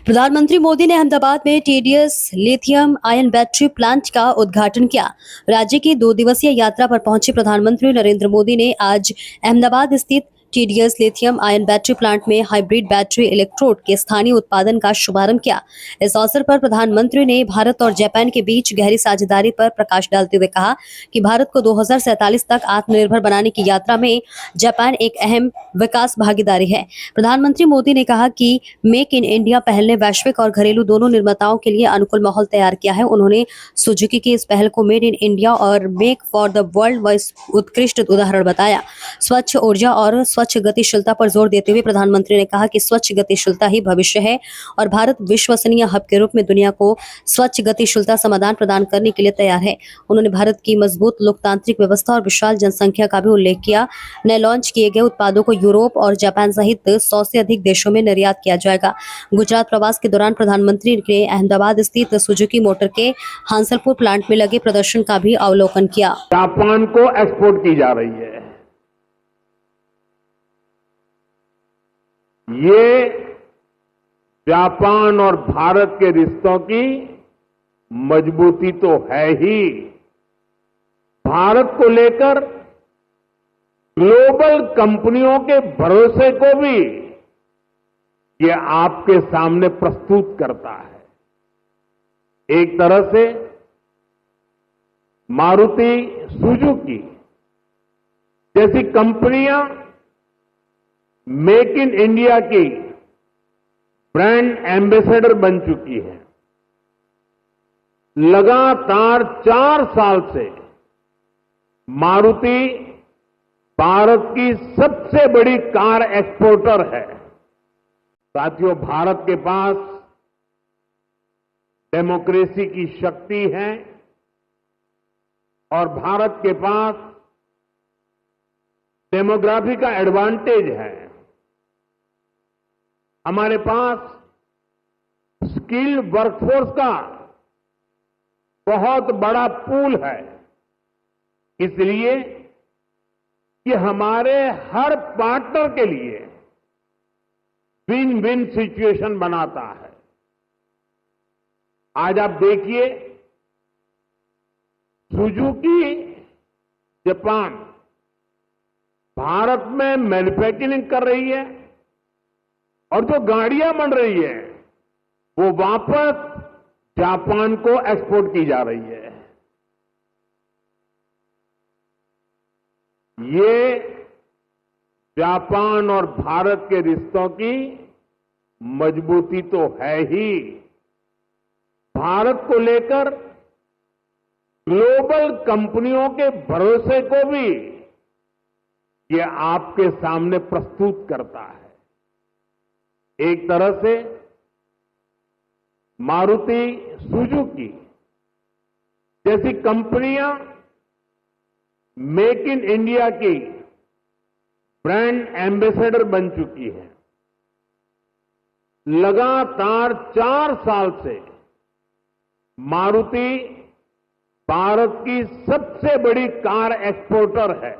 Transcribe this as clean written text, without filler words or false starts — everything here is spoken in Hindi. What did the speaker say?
प्रधानमंत्री मोदी ने अहमदाबाद में TDS lithium ion battery plant का उद्घाटन किया। राज्य की 2 दिवसीय यात्रा पर पहुंचे प्रधानमंत्री नरेंद्र मोदी ने आज अहमदाबाद स्थित TDS lithium ion battery plant में हाइब्रिड बैटरी इलेक्ट्रोड के स्थानीय उत्पादन का शुभारंभ किया। इस अवसर पर प्रधानमंत्री ने भारत और जापान के बीच गहरी साझेदारी पर प्रकाश डालते हुए कहा कि भारत को 2047 तक आत्मनिर्भर बनाने की यात्रा में जापान एक अहम विकास भागीदारी है। प्रधानमंत्री मोदी ने कहा कि मेक इन इंडिया पहल ने वैश्विक और घरेलू दोनों निर्माताओं के लिए अनुकूल माहौल तैयार किया है। उन्होंने सुजुकी की इस पहल को मेड इन इंडिया और मेक फॉर द वर्ल्ड व उत्कृष्ट उदाहरण बताया। स्वच्छ ऊर्जा और स्वच्छ गतिशीलता पर जोर देते हुए प्रधानमंत्री ने कहा कि स्वच्छ गतिशीलता ही भविष्य है और भारत विश्वसनीय हब के रूप में दुनिया को स्वच्छ गतिशीलता समाधान प्रदान करने के लिए तैयार है। उन्होंने भारत की मजबूत लोकतांत्रिक व्यवस्था और विशाल जनसंख्या का भी उल्लेख किया। नए लॉन्च किए गए उत्पादों को यूरोप और जापान सहित 100 से अधिक देशों में निर्यात किया जाएगा। गुजरात प्रवास के दौरान प्रधानमंत्री ने अहमदाबाद स्थित सुजुकी मोटर के हांसलपुर प्लांट में लगे प्रदर्शन का भी अवलोकन किया। जापान को एक्सपोर्ट की जा रही है। ये जापान और भारत के रिश्तों की मजबूती तो है ही, भारत को लेकर ग्लोबल कंपनियों के भरोसे को भी ये आपके सामने प्रस्तुत करता है। एक तरह से मारुति सुजुकी जैसी कंपनियां मेक इन इंडिया की ब्रांड एम्बेसडर बन चुकी है। लगातार 4 साल से मारुति भारत की सबसे बड़ी कार एक्सपोर्टर है। साथियों, भारत के पास डेमोक्रेसी की शक्ति है और भारत के पास डेमोग्राफी का एडवांटेज है। हमारे पास स्किल्ड वर्कफोर्स का बहुत बड़ा पूल है। इसलिए कि हमारे हर पार्टनर के लिए विन विन सिचुएशन बनाता है। आज आप देखिए, सुजुकी जापान भारत में मैन्युफैक्चरिंग कर रही है और जो गाड़ियां बन रही है वो वापस जापान को एक्सपोर्ट की जा रही है। ये जापान और भारत के रिश्तों की मजबूती तो है ही, भारत को लेकर ग्लोबल कंपनियों के भरोसे को भी ये आपके सामने प्रस्तुत करता है। एक तरह से मारुति सुजुकी जैसी कंपनियां मेक इन इंडिया की ब्रांड एम्बेसडर बन चुकी है। लगातार 4 साल से मारुति भारत की सबसे बड़ी कार एक्सपोर्टर है।